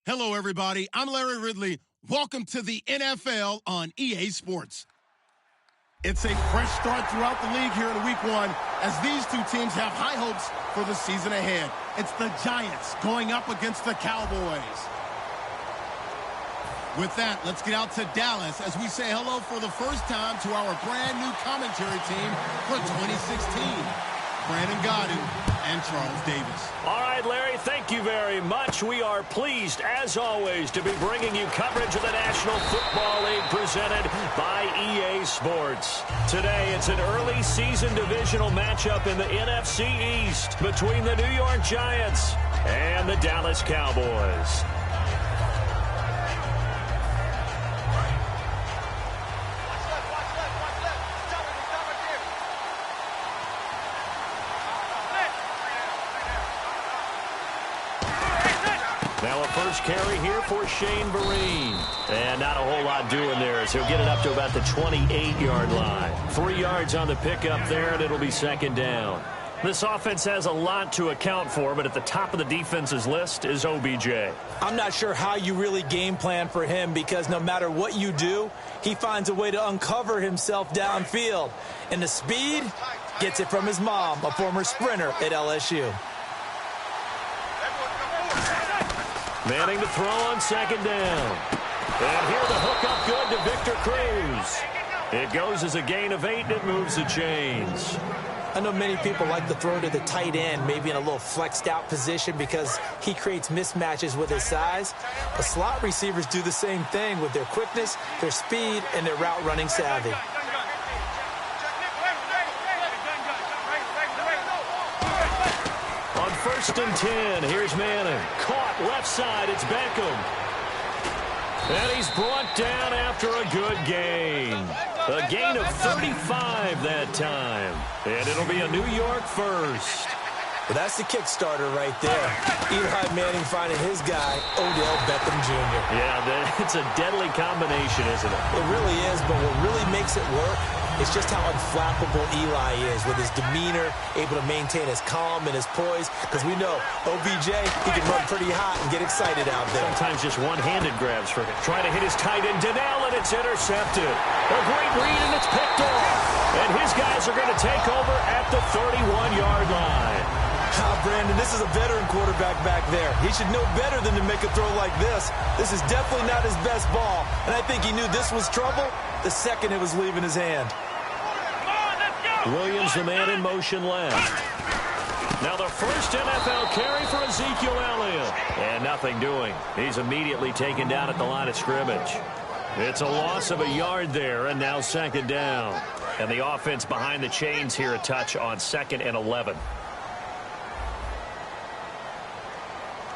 Hello, everybody. I'm Larry Ridley. Welcome to the NFL on EA Sports. It's a fresh start throughout the league here in week one as these two teams have high hopes for the season ahead. It's the Giants going up against the Cowboys. With that, let's get out to Dallas as we say hello for the first time to our brand new commentary team for 2016. Brandon Godden and Charles Davis. All right, Larry, thank you very much. We are pleased, as always, to be bringing you coverage of the National Football League presented by EA Sports. Today, it's an early season divisional matchup in the NFC East between the New York Giants and the Dallas Cowboys. Now a first carry here for Shane Vereen. And not a whole lot doing there as he'll get it up to about the 28-yard line. 3 yards on the pickup there, and it'll be second down. This offense has a lot to account for, but at the top of the defense's list is OBJ. I'm not sure how you really game plan for him because no matter what you do, he finds a way to uncover himself downfield. And the speed gets it from his mom, a former sprinter at LSU. Manning to throw on second down. And here the hook up good to Victor Cruz. It goes as a gain of 8, and it moves the chains. I know many people like to throw to the tight end, maybe in a little flexed out position because he creates mismatches with his size. But slot receivers do the same thing with their quickness, their speed, and their route running savvy. On 1st and 10, here's Manning. Caught left side, it's Beckham. And he's brought down after a good gain. A gain of 35 that time. And it'll be a New York first. Well, that's the Kickstarter right there. Eli Manning finding his guy, Odell Beckham Jr. Yeah, it's a deadly combination, isn't it? It really is, but what really makes it work is just how unflappable Eli is with his demeanor, able to maintain his calm and his poise. Because we know OBJ, he can run pretty hot and get excited out there. Sometimes just one-handed grabs for him. Trying to hit his tight end, Donnell, and it's intercepted. A great read, and it's picked off. And his guys are going to take over at the 31-yard line. Brandon, this is a veteran quarterback back there. He should know better than to make a throw like this. This is definitely not his best ball, and I think he knew this was trouble the second it was leaving his hand. Williams, the man in motion left. Now the first NFL carry for Ezekiel Elliott. And nothing doing. He's immediately taken down at the line of scrimmage. It's a loss of a yard there, and now second down. And the offense behind the chains here a touch on 2nd and 11.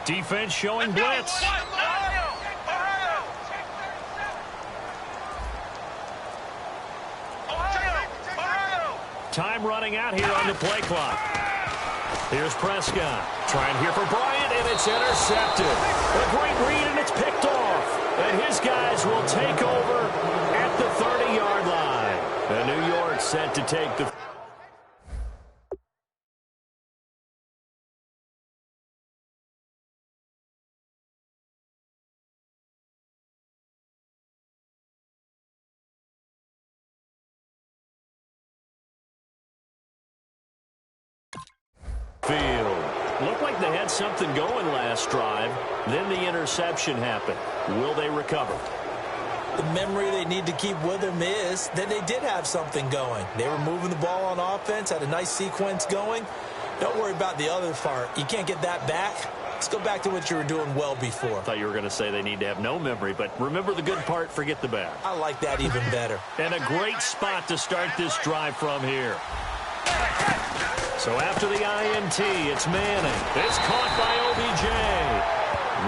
Defense showing blitz. Time running out here on the play clock. Here's Prescott. Trying here for Bryant, and it's intercepted. A great read, and it's picked off. And his guys will take over at the 30-yard line. And New York set to take the field. Looked like they had something going last drive. Then the interception happened. Will they recover? The memory they need to keep with them is that they did have something going. They were moving the ball on offense, had a nice sequence going. Don't worry about the other part. You can't get that back. Let's go back to what you were doing well before. I thought you were going to say they need to have no memory, but remember the good part, forget the bad. I like that even better. And a great spot to start this drive from here. So after the INT, it's Manning. It's caught by OBJ.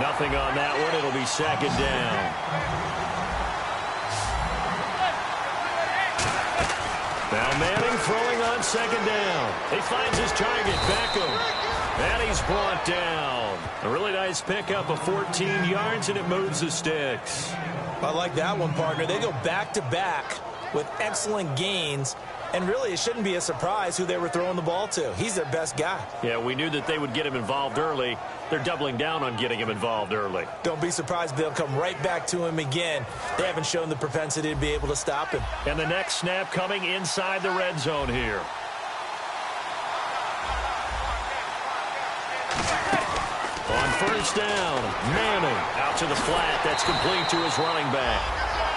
Nothing on that one. It'll be second down. Now Manning throwing on second down. He finds his target, Beckham. And he's brought down. A really nice pickup of 14 yards, and it moves the sticks. I like that one, partner. They go back-to-back with excellent gains. And really, it shouldn't be a surprise who they were throwing the ball to. He's their best guy. Yeah, we knew that they would get him involved early. They're doubling down on getting him involved early. Don't be surprised if they'll come right back to him again. They haven't shown the propensity to be able to stop him. And the next snap coming inside the red zone here. On first down, Manning out to the flat. That's complete to his running back.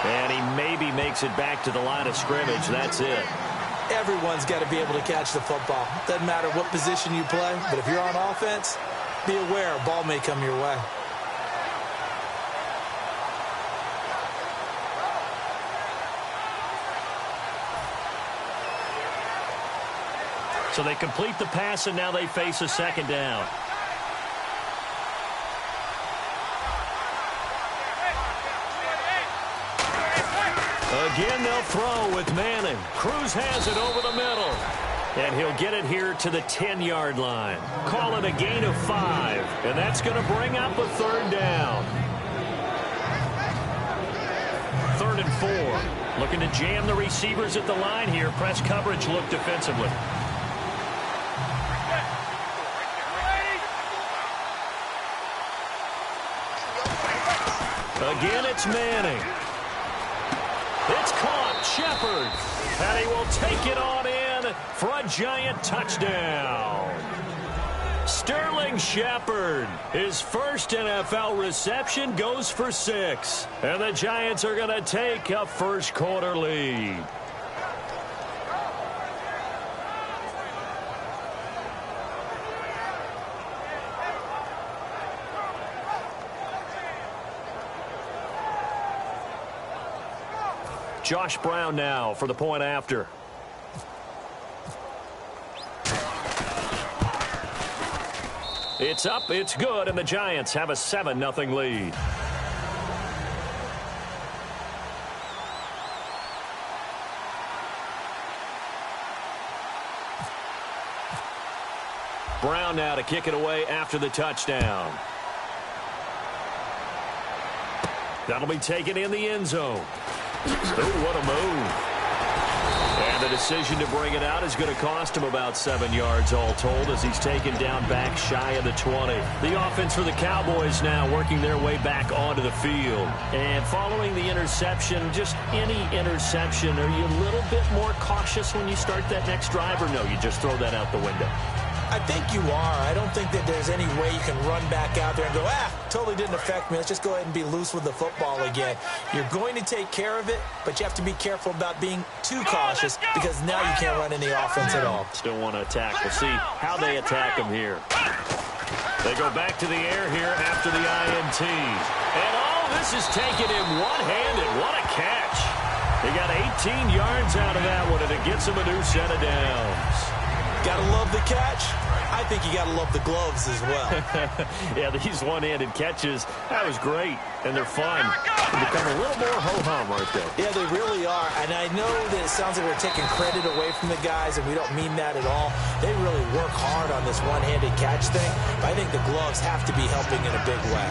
And he maybe makes it back to the line of scrimmage. That's it. Everyone's got to be able to catch the football. Doesn't matter what position you play, but if you're on offense, be aware a ball may come your way. So they complete the pass, and now they face a second down. Again, they'll throw with Manning. Cruz has it over the middle. And he'll get it here to the 10-yard line. Call it a gain of 5. And that's going to bring up a third down. 3rd and 4. Looking to jam the receivers at the line here. Press coverage look defensively. Again, it's Manning. It's caught. Shepard. And he will take it on in for a giant touchdown. Sterling Shepard. His first NFL reception goes for 6. And the Giants are going to take a first quarter lead. Josh Brown now for the point after. It's up, it's good, and the Giants have a 7-0 lead. Brown now to kick it away after the touchdown. That'll be taken in the end zone. Oh, what a move. And the decision to bring it out is going to cost him about 7 yards all told as he's taken down back shy of the 20. The offense for the Cowboys now working their way back onto the field. And following the interception, just any interception, are you a little bit more cautious when you start that next drive, or no, you just throw that out the window? I think you are. I don't think that there's any way you can run back out there and go, totally didn't affect me. Let's just go ahead and be loose with the football again. You're going to take care of it, but you have to be careful about being too cautious because now you can't run any offense at all. Still want to attack. We'll see how they attack him here. They go back to the air here after the INT. And all this is taken in one-handed. What a catch. They got 18 yards out of that one, and it gets him a new set of downs. Gotta love the catch. I think you gotta love the gloves as well. Yeah, these one-handed catches, that was great, and they're fun. They become a little more ho-hum right there. Yeah, they really are, and I know that it sounds like we're taking credit away from the guys, and we don't mean that at all. They really work hard on this one-handed catch thing, but I think the gloves have to be helping in a big way.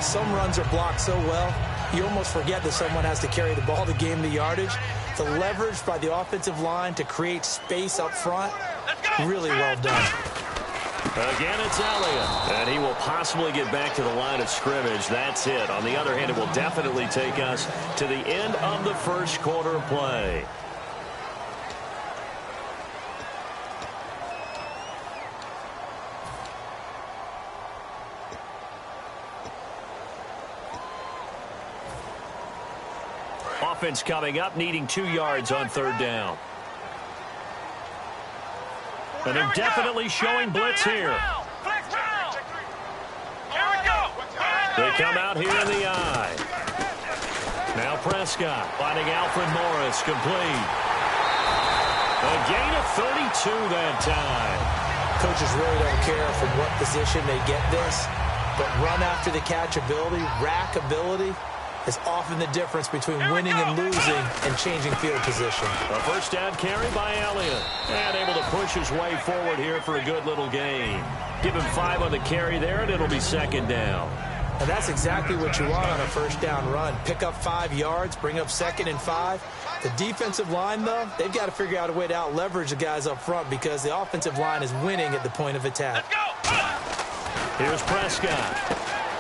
Some runs are blocked so well, you almost forget that someone has to carry the ball to gain the yardage. The leverage by the offensive line to create space up front, really well done. Again, it's Elliott, and he will possibly get back to the line of scrimmage. That's it. On the other hand, it will definitely take us to the end of the first quarter of play. Offense coming up, needing 2 yards on 3rd down. And they're definitely showing blitz here. They come out here in the eye. Now Prescott finding Alfred Morris complete. A gain of 32 that time. Coaches really don't care from what position they get this, but run after the catch ability, rack ability, is often the difference between winning and losing and changing field position. A first down carry by Elliott. And able to push his way forward here for a good little gain. Give him 5 on the carry there, and it'll be 2nd down. And that's exactly what you want on a first down run. Pick up 5 yards, bring up 2nd and 5. The defensive line, though, they've got to figure out a way to out-leverage the guys up front because the offensive line is winning at the point of attack. Here's Prescott.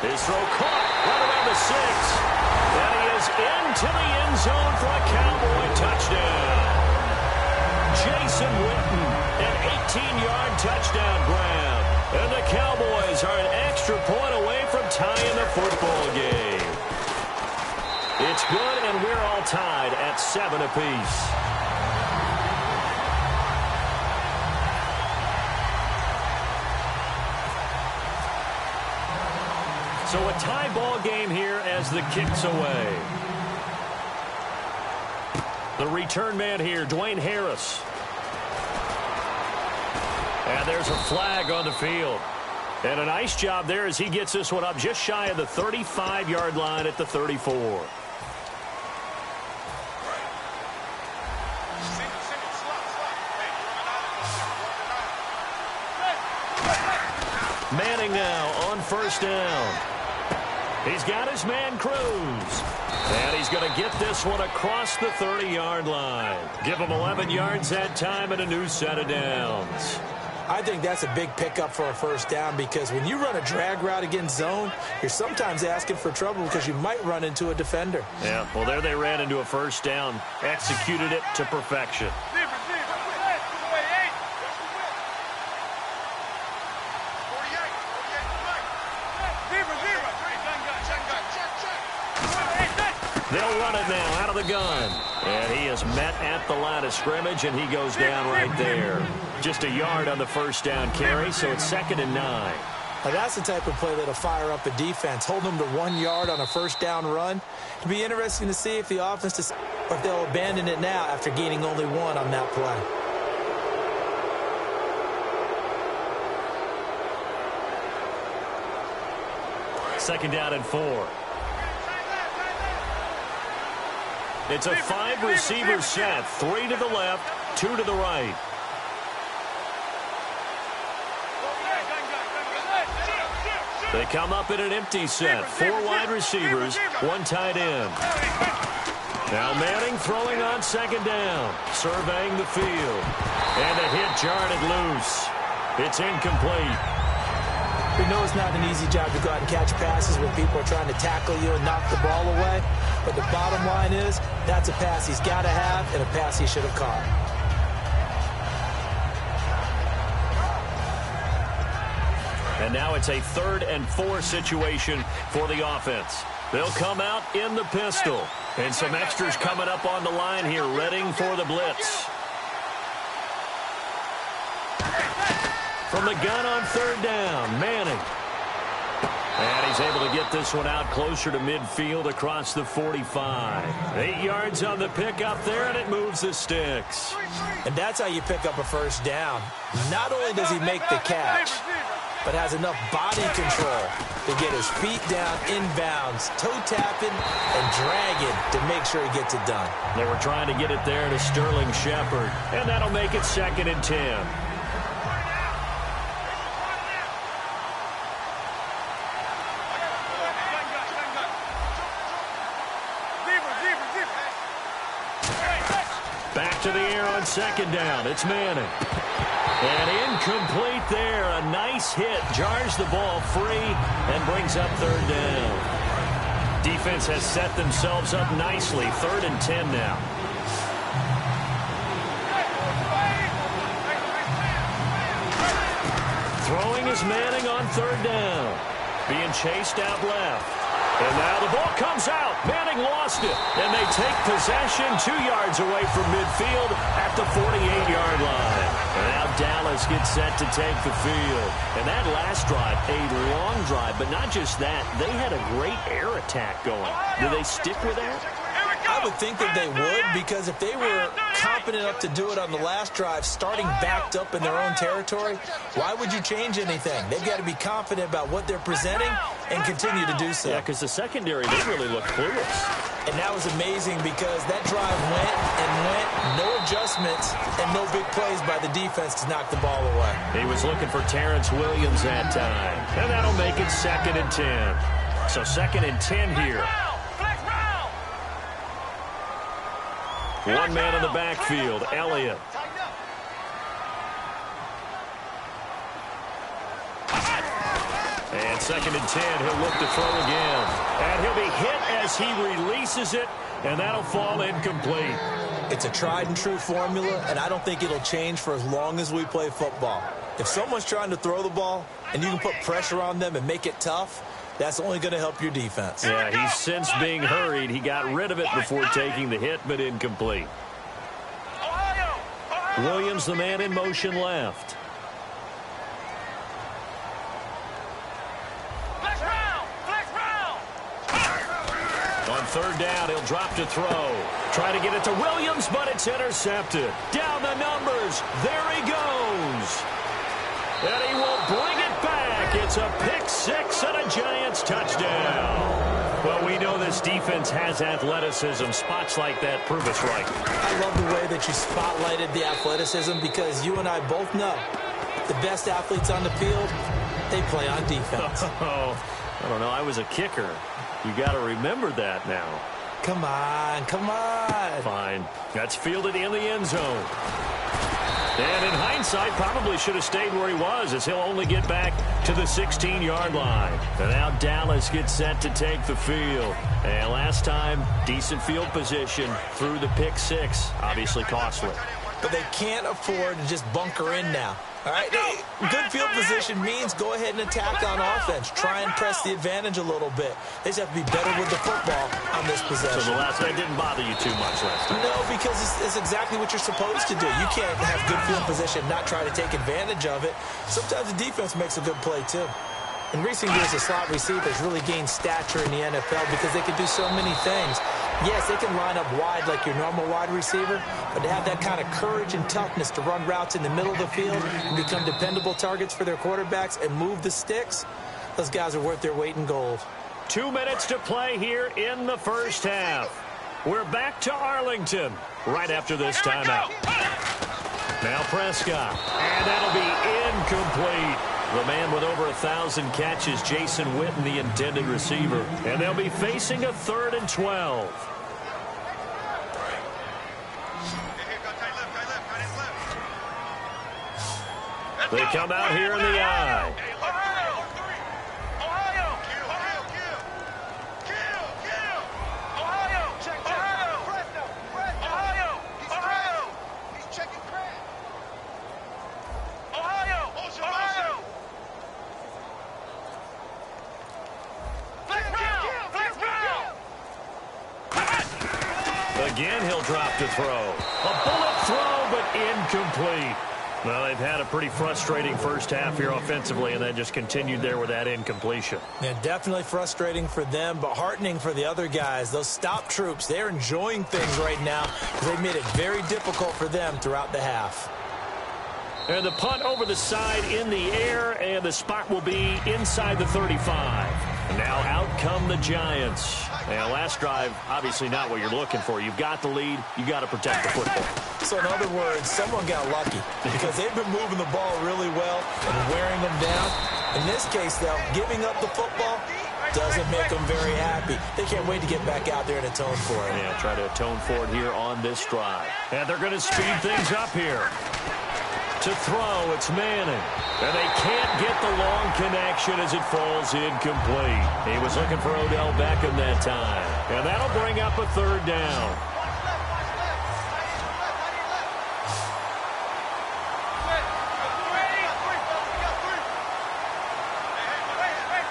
His throw caught right around the 6. And he is into the end zone for a Cowboy touchdown. Jason Witten, an 18-yard touchdown grab. And the Cowboys are an extra point away from tying the football game. It's good, and we're all tied at 7 apiece. So a tie ball game here as the kick's away. The return man here, Dwayne Harris. And there's a flag on the field. And a nice job there as he gets this one up just shy of the 35-yard line at the 34. Manning now on first down. He's got his man Cruz. And he's going to get this one across the 30-yard line. Give him 11 yards that time and a new set of downs. I think that's a big pickup for a first down because when you run a drag route against zone, you're sometimes asking for trouble because you might run into a defender. Yeah, well, there they ran into a first down, executed it to perfection. They'll run it now out of the gun. And he is met at the line of scrimmage, and he goes down right there. Just a yard on the first down carry, so it's 2nd and 9. Now that's the type of play that'll fire up a defense. Hold them to 1 yard on a first down run. It'll be interesting to see if the offense or if they'll abandon it now after gaining only 1 on that play. Second down and 4. It's a 5-receiver set. 3 to the left, 2 to the right. They come up in an empty set. 4 wide receivers, 1 tight end. Now Manning throwing on second down. Surveying the field. And a hit jarred it loose. It's incomplete. We know it's not an easy job to go out and catch passes when people are trying to tackle you and knock the ball away. But the bottom line is, that's a pass he's got to have and a pass he should have caught. And now it's a 3rd and 4 situation for the offense. They'll come out in the pistol. And some extras coming up on the line here, readying for the blitz. From the gun on 3rd down, Manning. And he's able to get this one out closer to midfield across the 45. 8 yards on the pickup there, and it moves the sticks. And that's how you pick up a first down. Not only does he make the catch, but has enough body control to get his feet down inbounds, toe-tapping and dragging to make sure he gets it done. They were trying to get it there to Sterling Shepard, and that'll make it 2nd and 10. Back to the air on second down. It's Manning. And incomplete there. A nice hit. Jars the ball free and brings up 3rd down. Defense has set themselves up nicely. 3rd and 10 now. Throwing is Manning on 3rd down. Being chased out left. And now the ball comes out. Manning lost it. And they take possession 2 yards away from midfield at the 48-yard line. And now Dallas gets set to take the field. And that last drive, a long drive. But not just that, they had a great air attack going. Do they stick with that? I would think that they would, because if they were confident enough to do it on the last drive, starting backed up in their own territory, why would you change anything? They've got to be confident about what they're presenting and continue to do so. Yeah, because the secondary, they really look clueless. And that was amazing because that drive went and went, no adjustments, and no big plays by the defense to knock the ball away. He was looking for Terrence Williams that time. And that'll make it 2nd and 10. So 2nd and 10 here. One man in the backfield, Elliott. And 2nd and 10, he'll look to throw again. And he'll be hit as he releases it, and that'll fall incomplete. It's a tried and true formula, and I don't think it'll change for as long as we play football. If someone's trying to throw the ball and you can put pressure on them and make it tough, that's only going to help your defense. Yeah, he's since being hurried. He got rid of it before taking the hit, but incomplete. Williams, the man in motion left. On 3rd down, he'll drop to throw. Try to get it to Williams, but it's intercepted. Down the numbers. There he goes. And he will bring it back. It's a pick-6 and a Giants touchdown. Well, we know this defense has athleticism. Spots like that prove us right. I love the way that you spotlighted the athleticism because you and I both know the best athletes on the field, they play on defense. Oh, I don't know. I was a kicker. You got to remember that now. Come on, come on. Fine. That's fielded in the end zone. And in hindsight, probably should have stayed where he was as he'll only get back to the 16-yard line. And now Dallas gets set to take the field. And last time, decent field position through the pick-6. Obviously costly. But they can't afford to just bunker in now. All right, good field position means go ahead and attack on offense. Try and press the advantage a little bit. They just have to be better with the football on this possession. So the last night didn't bother you too much last time? No, because it's exactly what you're supposed to do. You can't have good field position, not try to take advantage of it. Sometimes the defense makes a good play, too. In recent years, the slot receivers really gained stature in the NFL because they can do so many things. Yes, they can line up wide like your normal wide receiver, but to have that kind of courage and toughness to run routes in the middle of the field and become dependable targets for their quarterbacks and move the sticks, those guys are worth their weight in gold. 2 minutes to play here in the first half. We're back to Arlington right after this timeout. Now Prescott, and that'll be incomplete. The man with over 1,000 catches, Jason Witten, the intended receiver. And they'll be facing a 3rd and 12. They come out here in the eye. Again, he'll drop to throw. A bullet throw, but incomplete. Well, they've had a pretty frustrating first half here offensively, and that just continued there with that incompletion. Yeah, definitely frustrating for them, but heartening for the other guys. Those stop troops, they're enjoying things right now because they've made it very difficult for them throughout the half. And the punt over the side in the air, and the spot will be inside the 35. And now out come the Giants. And last drive, obviously not what you're looking for. You've got the lead. You've got to protect the football. So in other words, someone got lucky because they've been moving the ball really well and wearing them down. In this case, though, giving up the football doesn't make them very happy. They can't wait to get back out there and atone for it. Yeah, try to atone for it here on this drive. And they're going to speed things up here. To throw, it's Manning. And they can't get the long connection as it falls incomplete. He was looking for Odell Beckham that time. And that'll bring up a 3rd down.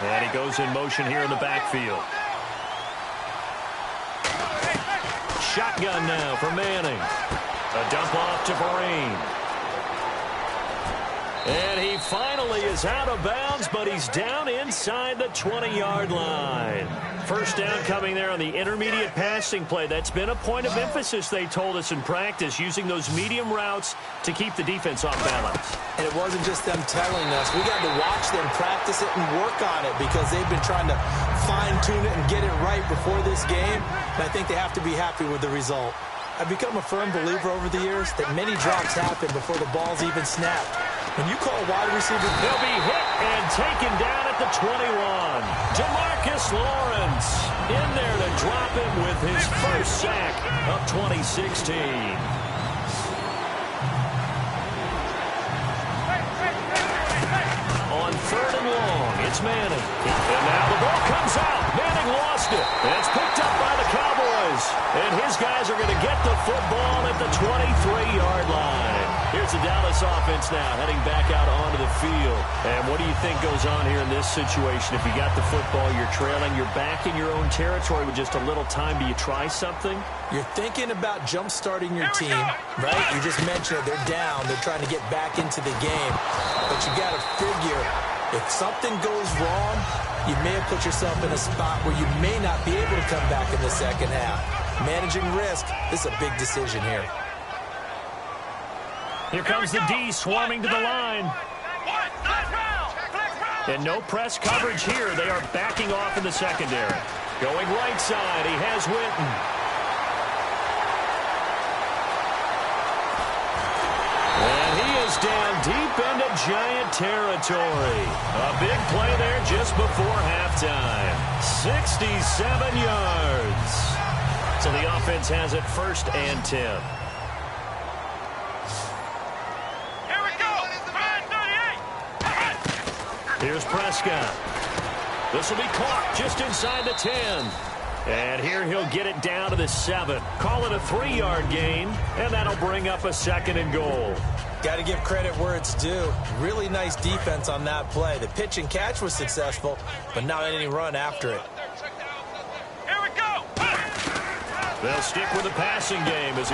And he goes in motion here in the backfield. Shotgun now for Manning. A dump off to Vereen. And he finally is out of bounds, but he's down inside the 20-yard line. First down coming there on the intermediate passing play. That's been a point of emphasis, they told us in practice, using those medium routes to keep the defense off balance. And it wasn't just them telling us. We got to watch them practice it and work on it because they've been trying to fine-tune it and get it right before this game. And I think they have to be happy with the result. I've become a firm believer over the years that many drops happen before the ball's even snapped. When you call a wide receiver, he'll be hit and taken down at the 21. DeMarcus Lawrence in there to drop him with his first sack of 2016. On 3rd and long, it's Manning. And now the ball comes out. Manning lost it. And it's picked up by the Cowboys. And his guys are going to get the football at the 23-yard line. Here's the Dallas offense now heading back out onto the field. And what do you think goes on here in this situation? If you got the football, you're trailing, you're back in your own territory with just a little time. Do you try something? You're thinking about jump-starting your team, right? You just mentioned it. They're down. They're trying to get back into the game. But you got to figure, if something goes wrong, you may have put yourself in a spot where you may not be able to come back in the second half. Managing risk, this is a big decision here. Here comes the D swarming to the line. And no press coverage here. They are backing off in the secondary. Going right side, he has Winton. And he is down deep into Giant territory. A big play there just before halftime. 67 yards. So the offense has it 1st and 10. Here's Prescott. This will be caught just inside the 10. And here he'll get it down to the 7. Call it a 3-yard gain, and that'll bring up a 2nd and goal. Got to give credit where it's due. Really nice defense on that play. The pitch and catch was successful, but not any run after it. They'll stick with the passing game. And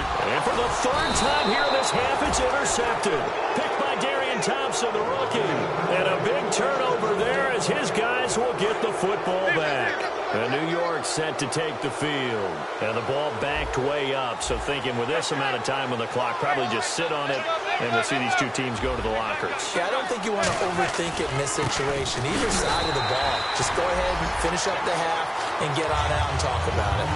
for the 3rd time here in this half, it's intercepted. Picked by Darian Thompson, the rookie. And a big turnover there as his guys will get the football back. And New York set to take the field. And the ball backed way up. So thinking with this amount of time on the clock, probably just sit on it, and we'll see these two teams go to the lockers. Yeah, I don't think you want to overthink it in this situation. Either side of the ball. Just go ahead and finish up the half and get on out and talk about it.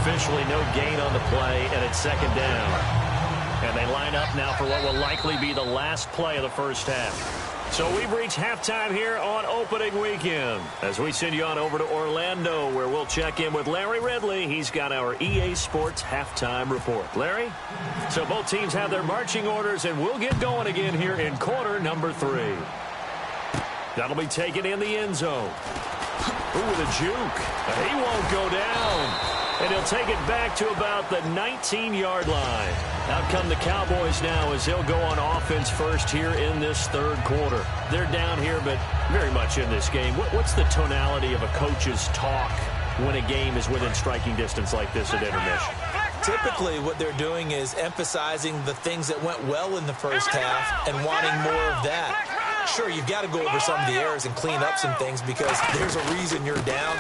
Officially no gain on the play, and it's 2nd down. And they line up now for what will likely be the last play of the first half. So we've reached halftime here on opening weekend as we send you on over to Orlando, where we'll check in with Larry Ridley. He's got our EA Sports halftime report. Larry? So both teams have their marching orders, and we'll get going again here in quarter number 3. That'll be taken in the end zone. Ooh, with a juke. He won't go down. And he'll take it back to about the 19-yard line. Out come the Cowboys now as they'll go on offense first here in this 3rd quarter. They're down here, but very much in this game. What's the tonality of a coach's talk when a game is within striking distance like this at intermission? Typically, what they're doing is emphasizing the things that went well in the first half and wanting more of that. Sure, you've got to go over some of the errors and clean up some things because there's a reason you're down.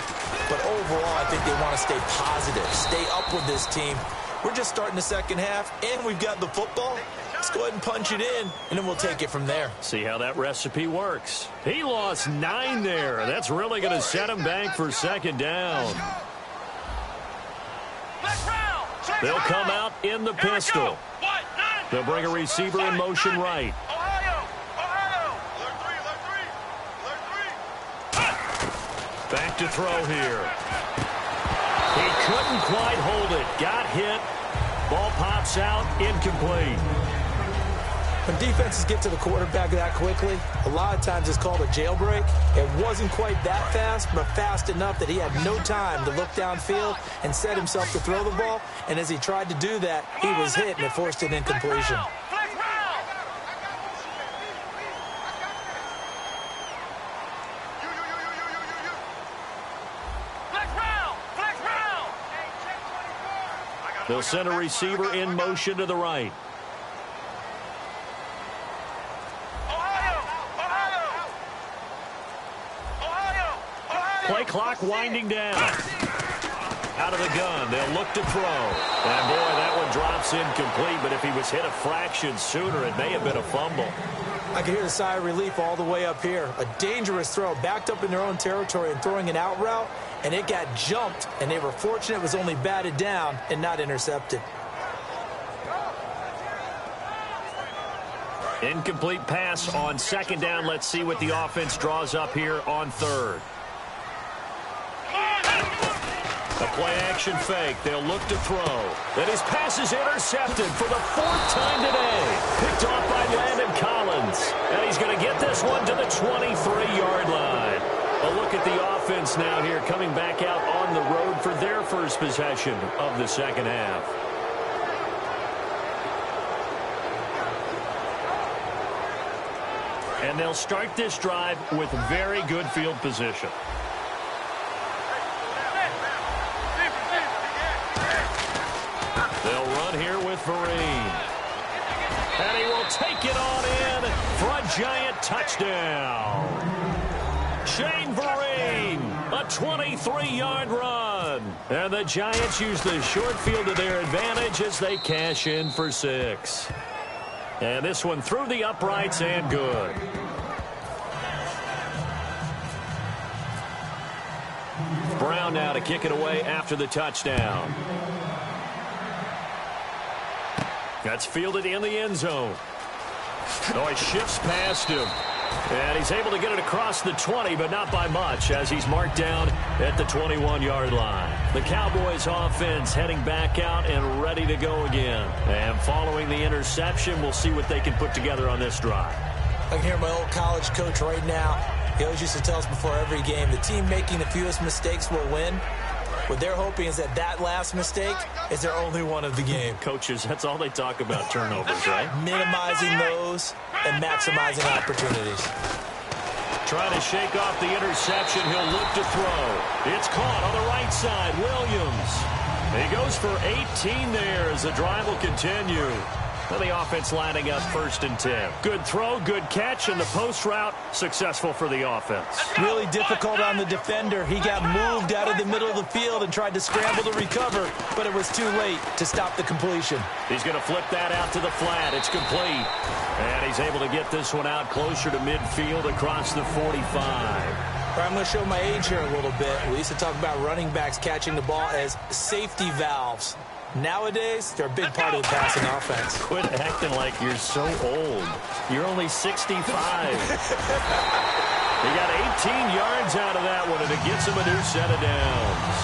But overall, I think they want to stay positive, stay up with this team. We're just starting the second half, and we've got the football. Let's go ahead and punch it in, and then we'll take it from there. See how that recipe works. He lost 9 there. That's really going to set him back for 2nd down. They'll come out in the pistol. They'll bring a receiver in motion right. Back to throw here. He couldn't quite hold it. Got hit. Ball pops out. Incomplete. When defenses get to the quarterback that quickly, a lot of times it's called a jailbreak. It wasn't quite that fast, but fast enough that he had no time to look downfield and set himself to throw the ball. And as he tried to do that, he was hit, and it forced an incompletion. They'll send a receiver in motion to the right. Play clock winding down. Out of the gun, they'll look to throw. And boy, that one drops incomplete, but if he was hit a fraction sooner, it may have been a fumble. I can hear the sigh of relief all the way up here. A dangerous throw, backed up in their own territory and throwing an out route, and it got jumped, and they were fortunate it was only batted down and not intercepted. Incomplete pass on second down. Let's see what the offense draws up here on third. A play-action fake. They'll look to throw. And his pass is intercepted for the fourth time today. Picked off by Landon Collins. And he's going to get this one to the 23-yard line. A look at the offense now here, coming back out on the road for their first possession of the second half. And they'll start this drive with very good field position. They'll run here with Vereen. And he will take it on in for a giant touchdown. Shane Vereen, a 23-yard run. And the Giants use the short field to their advantage as they cash in for 6. And this one through the uprights and good. Brown now to kick it away after the touchdown. That's fielded in the end zone. Oh, he shifts past him. And he's able to get it across the 20, but not by much, as he's marked down at the 21-yard line. The Cowboys offense heading back out and ready to go again. And following the interception, we'll see what they can put together on this drive. I can hear my old college coach right now. He always used to tell us before every game, the team making the fewest mistakes will win. What they're hoping is that that last mistake is their only one of the game. Coaches, that's all they talk about, turnovers, right? Minimizing those and maximizing opportunities. Trying to shake off the interception. He'll look to throw. It's caught on the right side. Williams. He goes for 18 there as the drive will continue. And the offense lining up 1st and 10. Good throw, good catch, and the post route successful for the offense. Really difficult on the defender. He got moved out of the middle of the field and tried to scramble to recover, but it was too late to stop the completion. He's going to flip that out to the flat. It's complete. And he's able to get this one out closer to midfield across the 45. I'm going to show my age here a little bit. We used to talk about running backs catching the ball as safety valves. Nowadays, they're a big part of the passing offense. Quit acting like you're so old. You're only 65. He got 18 yards out of that one, and it gets him a new set of downs.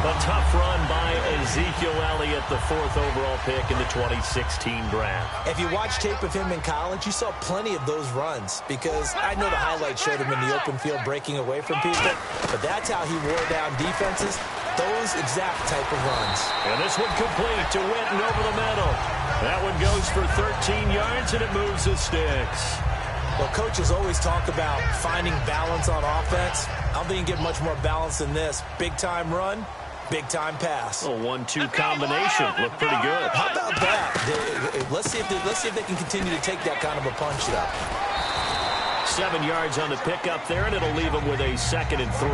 A tough run by Ezekiel Elliott, the 4th overall pick in the 2016 draft. If you watch tape of him in college, you saw plenty of those runs, because I know the highlights showed him in the open field breaking away from people, but that's how he wore down defenses, those exact type of runs. And this one complete to Winton over the middle. That one goes for 13 yards, and it moves the sticks. Well, coaches always talk about finding balance on offense. I don't think you get much more balance than this. Big-time run, big-time pass. A 1-2 combination. Looked pretty good. How about that? Let's see if they can continue to take that kind of a punch, though. 7 yards on the pickup there, and it'll leave them with a 2nd and 3.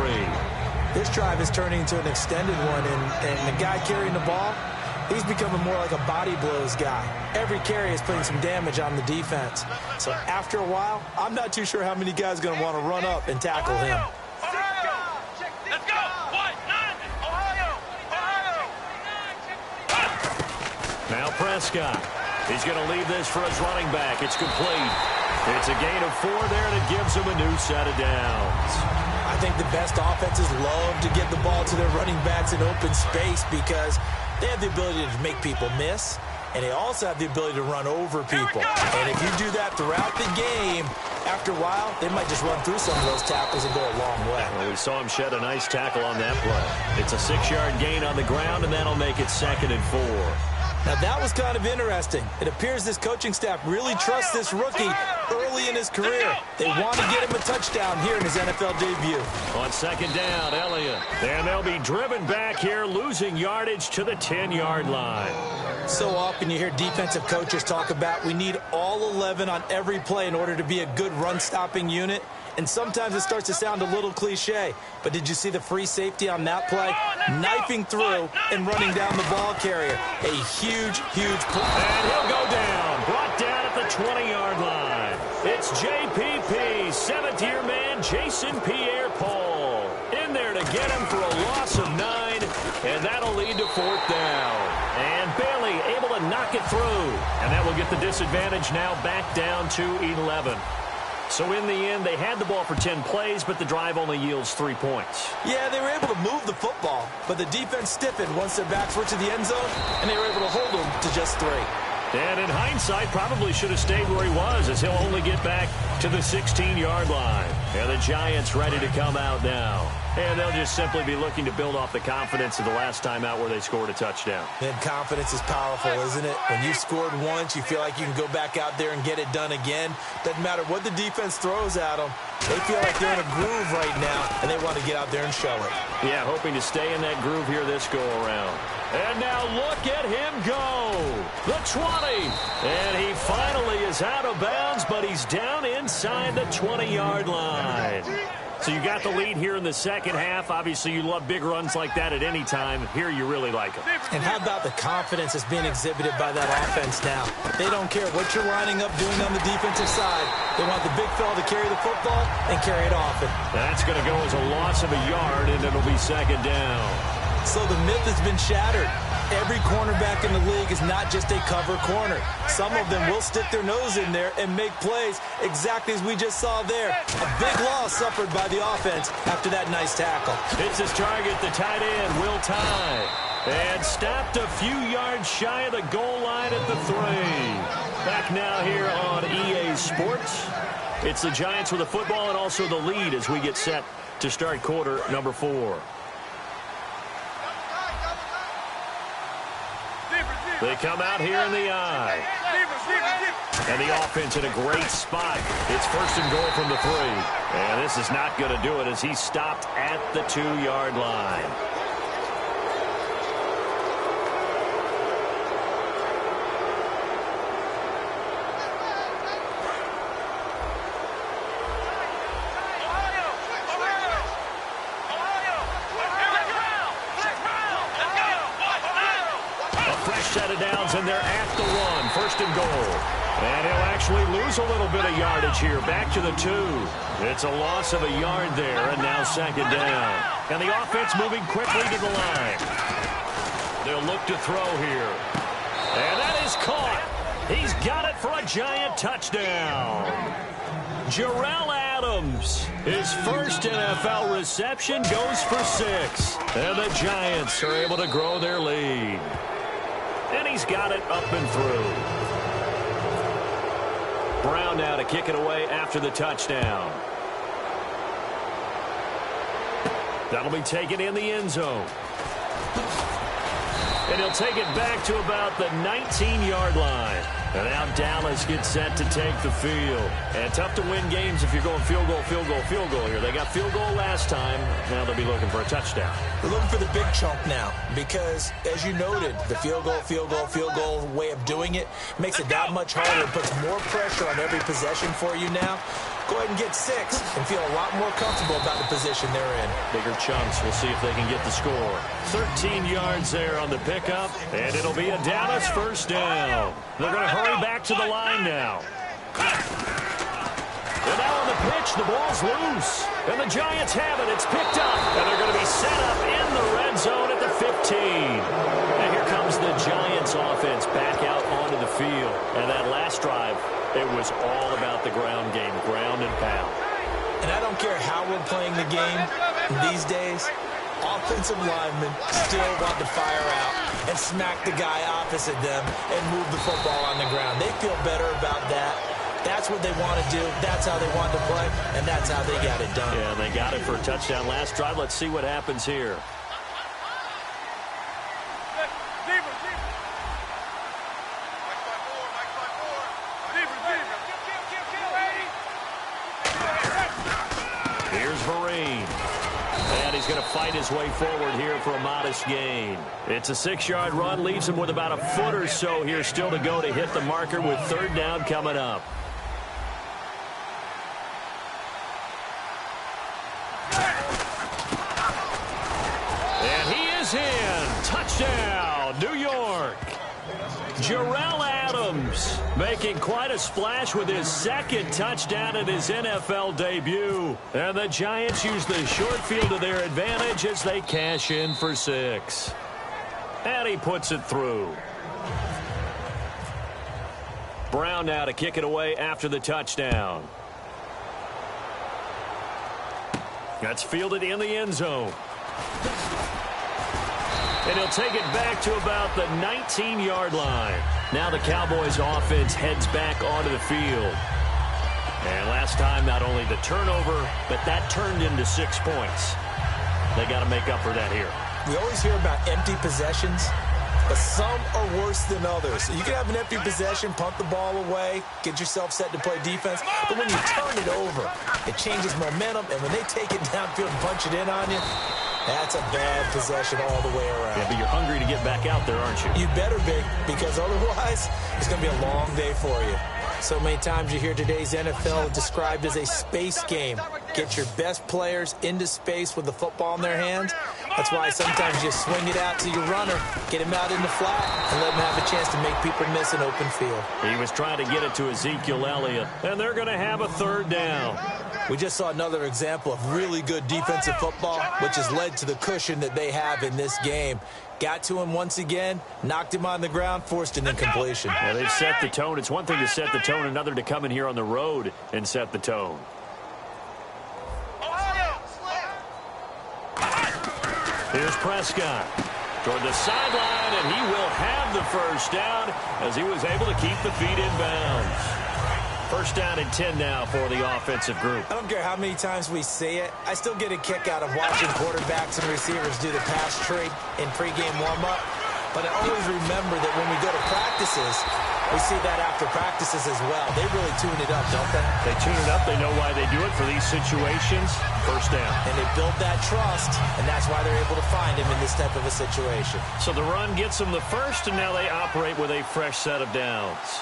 This drive is turning into an extended one, and the guy carrying the ball, he's becoming more like a body blows guy. Every carry is putting some damage on the defense. So after a while, I'm not too sure how many guys are going to want to run up and tackle him. Let's go! Ohio! Now Prescott. He's going to leave this for his running back. It's complete. It's a gain of 4 there, and it gives him a new set of downs. I think the best offenses love to get the ball to their running backs in open space because they have the ability to make people miss, and they also have the ability to run over people. And if you do that throughout the game, after a while, they might just run through some of those tackles and go a long way. Well, we saw him shed a nice tackle on that play. It's a 6-yard gain on the ground, and that'll make it 2nd and 4. Now, that was kind of interesting. It appears this coaching staff really trusts this rookie early in his career. They want to get him a touchdown here in his NFL debut. On 2nd down, Elliott. And they'll be driven back here, losing yardage to the 10-yard line. So often you hear defensive coaches talk about we need all 11 on every play in order to be a good run-stopping unit. And sometimes it starts to sound a little cliche. But did you see the free safety on that play? Knifing through and running down the ball carrier. A huge, huge play. And he'll go down. Brought down at the 20-yard line. It's JPP, 7th-year man Jason Pierre-Paul. In there to get him for a loss of 9. And that'll lead to fourth down. And Bailey able to knock it through. And that will get the disadvantage now back down to 11. So in the end, they had the ball for 10 plays, but the drive only yields 3 points. Yeah, they were able to move the football, but the defense stiffened once their backs were to the end zone, and they were able to hold them to just 3. And in hindsight, probably should have stayed where he was, as he'll only get back to the 16-yard line. And the Giants ready to come out now. And they'll just simply be looking to build off the confidence of the last time out where they scored a touchdown. And confidence is powerful, isn't it? When you scored once, you feel like you can go back out there and get it done again. Doesn't matter what the defense throws at them. They feel like they're in a groove right now, and they want to get out there and show it. Yeah, hoping to stay in that groove here this go-around. And now look at him go. The 20. And he finally is out of bounds, but he's down inside the 20-yard line. So you got the lead here in the second half. Obviously, you love big runs like that at any time. Here, you really like them. And how about the confidence that's being exhibited by that offense now? They don't care what you're lining up doing on the defensive side. They want the big fella to carry the football and carry it often. That's going to go as a loss of a yard, and it'll be second down. So the myth has been shattered. Every cornerback in the league is not just a cover corner. Some of them will stick their nose in there and make plays exactly as we just saw there. A big loss suffered by the offense after that nice tackle. It's his target, the tight end, Will Tye. And stopped a few yards shy of the goal line at the 3. Back now here on EA Sports. It's the Giants with the football and also the lead as we get set to start quarter number 4. They come out here in the eye. And the offense in a great spot. It's first and goal from the 3. And this is not going to do it as he stopped at the 2-yard line. Set of downs, and they're at the 1. First and goal. And he'll actually lose a little bit of yardage here. Back to the 2. It's a loss of a yard there, and now second down. And the offense moving quickly to the line. They'll look to throw here. And that is caught. He's got it for a Giant touchdown. Jarrell Adams, his first NFL reception, goes for 6. And the Giants are able to grow their lead. And he's got it up and through. Brown now to kick it away after the touchdown. That'll be taken in the end zone. And he'll take it back to about the 19-yard line. And now Dallas gets set to take the field. And tough to win games if you're going field goal, field goal, field goal here. They got field goal last time. Now they'll be looking for a touchdown. They're looking for the big chunk now because, as you noted, the field goal, field goal, field goal way of doing it makes it that much harder. It puts more pressure on every possession for you now. Go ahead and get 6 and feel a lot more comfortable about the position they're in. Bigger chunks. We'll see if they can get the score. 13 yards there on the pickup, and it'll be a Dallas first down. They're going to hurry back to the line now. And now on the pitch, the ball's loose. And the Giants have it. It's picked up. And they're going to be set up in the red zone at the 15. And here comes the Giants offense back out onto the field. And that last drive, it was all about the ground game, ground and pound. And I don't care how we're playing the game these days, offensive linemen still want to fire out and smack the guy opposite them and move the football on the ground. They feel better about that. That's what they want to do. That's how they want to play, and that's how they got it done. Yeah, they got it for a touchdown last drive. Let's see what happens here. Here's Vereen. And he's going to fight his way forward here for a modest gain. It's a 6-yard run. Leaves him with about a foot or so here still to go to hit the marker with third down coming up. And he is in. Touchdown, New York. Jarrell Adams making quite a splash with his second touchdown in his NFL debut. And the Giants use the short field to their advantage as they cash in for 6. And he puts it through. Brown now to kick it away after the touchdown. That's fielded in the end zone. And he'll take it back to about the 19-yard line. Now the Cowboys offense heads back onto the field. And last time, not only the turnover, but that turned into 6 points. They got to make up for that here. We always hear about empty possessions, but some are worse than others. You can have an empty possession, punt the ball away, get yourself set to play defense, but when you turn it over, it changes momentum, and when they take it downfield and punch it in on you, that's a bad possession all the way around. Yeah, but you're hungry to get back out there, aren't you? You better be, because otherwise it's going to be a long day for you. So many times you hear today's NFL described as a space game. Get your best players into space with the football in their hands. That's why sometimes you swing it out to your runner, get him out in the flat, and let him have a chance to make people miss an open field. He was trying to get it to Ezekiel Elliott, and they're going to have a 3rd down. We just saw another example of really good defensive football, which has led to the cushion that they have in this game. Got to him once again, knocked him on the ground, forced an incompletion. Yeah, they've set the tone. It's one thing to set the tone, another to come in here on the road and set the tone. Here's Prescott toward the sideline, and he will have the 1st down as he was able to keep the feet in bounds. 1st down and 10 now for the offensive group. I don't care how many times we say it. I still get a kick out of watching quarterbacks and receivers do the pass tree in pregame warm-up. But I always remember that when we go to practices, we see that after practices as well. They really tune it up, don't they? They tune it up. They know why they do it for these situations. 1st down. And they build that trust, and that's why they're able to find him in this type of a situation. So the run gets them the 1st, and now they operate with a fresh set of downs.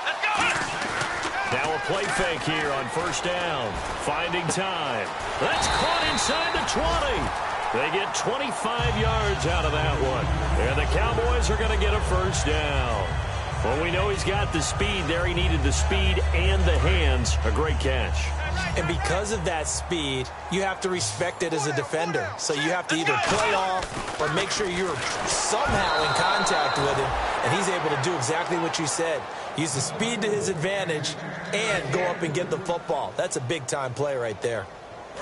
Let's go! Now a play fake here on 1st down. Finding time. That's caught inside the 20. They get 25 yards out of that one. And the Cowboys are going to get a 1st down. Well, we know he's got the speed there. He needed the speed and the hands. A great catch. And because of that speed, you have to respect it as a defender. So you have to either play off or make sure you're somehow in contact with him. And he's able to do exactly what you said. Use the speed to his advantage and go up and get the football. That's a big-time play right there.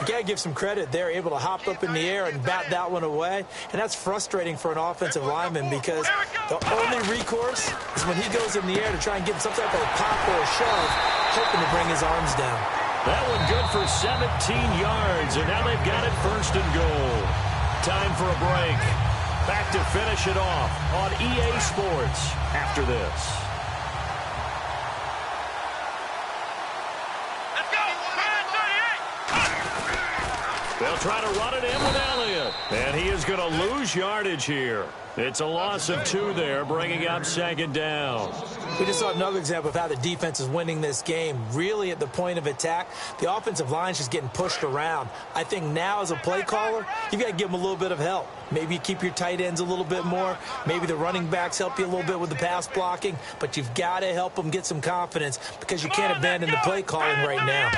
You got to give some credit. They're able to hop up in the air and bat that one away. And that's frustrating for an offensive lineman because the only recourse is when he goes in the air to try and get some type of a pop or a shove, hoping to bring his arms down. That one good for 17 yards, and now they've got it 1st and goal. Time for a break. Back to finish it off on EA Sports after this. Let's go! They'll try to run it in with Elliott, and he is going to lose yardage here. It's a loss of 2 there, bringing up 2nd down. We just saw another example of how the defense is winning this game. Really at the point of attack, the offensive line is just getting pushed around. I think now as a play caller, you've got to give them a little bit of help. Maybe you keep your tight ends a little bit more. Maybe the running backs help you a little bit with the pass blocking. But you've got to help them get some confidence because you can't abandon the play calling right now.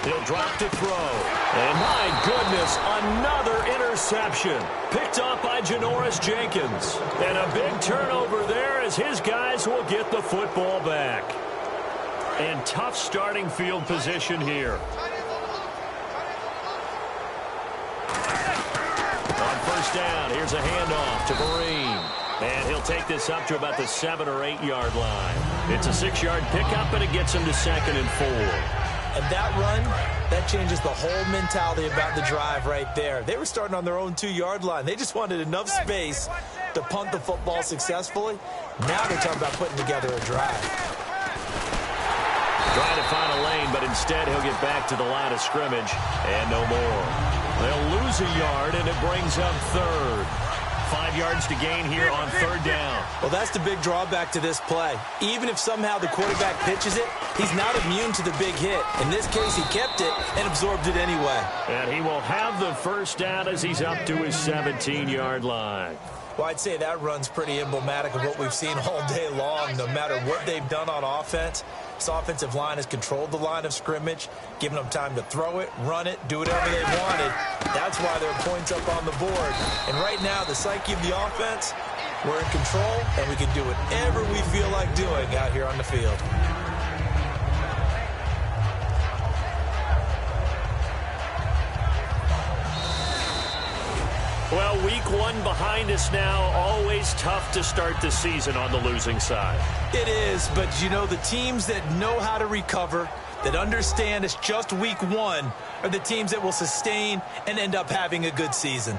He'll drop to throw. And my goodness, another interception. Picked off by Janoris Jenkins. And a big turnover there as his guys will get the football back. And tough starting field position here. On 1st down, here's a handoff to Vereen. And he'll take this up to about the 7 or 8 yard line. It's a 6-yard pickup, and it gets him to 2nd and 4. And that run, that changes the whole mentality about the drive right there. They were starting on their own 2-yard line. They just wanted enough space to punt the football successfully. Now they're talking about putting together a drive. Trying to find a lane, but instead he'll get back to the line of scrimmage and no more. They'll lose a yard, and it brings up 3rd. 5 yards to gain here on 3rd down. Well, that's the big drawback to this play. Even if somehow the quarterback pitches it, he's not immune to the big hit. In this case, he kept it and absorbed it anyway. And he will have the 1st down as he's up to his 17-yard line. Well, I'd say that run's pretty emblematic of what we've seen all day long. No matter what they've done on offense, this offensive line has controlled the line of scrimmage, given them time to throw it, run it, do whatever they wanted. That's why there are points up on the board. And right now, the psyche of the offense, we're in control, and we can do whatever we feel like doing out here on the field. Well, week one behind us now. Always tough to start the season on the losing side. It is, but you know, the teams that know how to recover, that understand it's just week one, are the teams that will sustain and end up having a good season.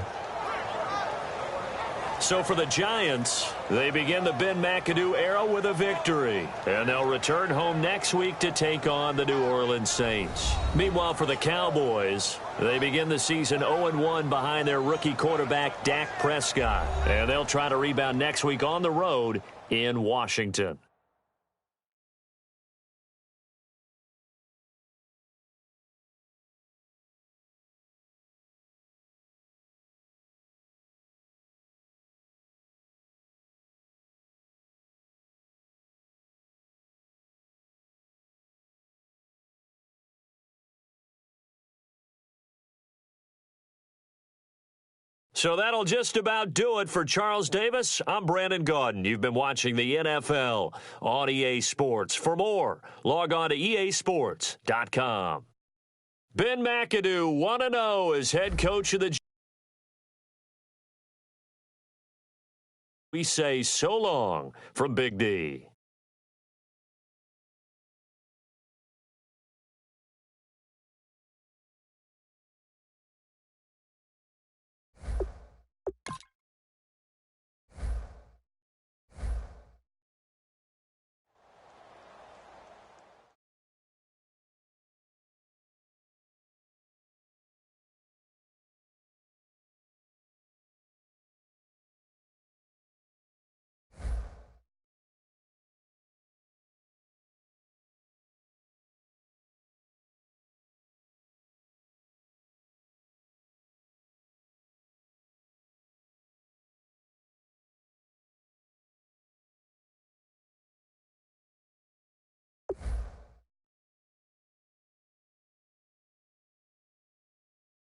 So for the Giants, they begin the Ben McAdoo era with a victory. And they'll return home next week to take on the New Orleans Saints. Meanwhile, for the Cowboys, they begin the season 0-1 behind their rookie quarterback, Dak Prescott. And they'll try to rebound next week on the road in Washington. So that'll just about do it for Charles Davis. I'm Brandon Gaudin. You've been watching the NFL on EA Sports. For more, log on to easports.com. Ben McAdoo, 1-0 as head coach of the Giants. We say so long from Big D.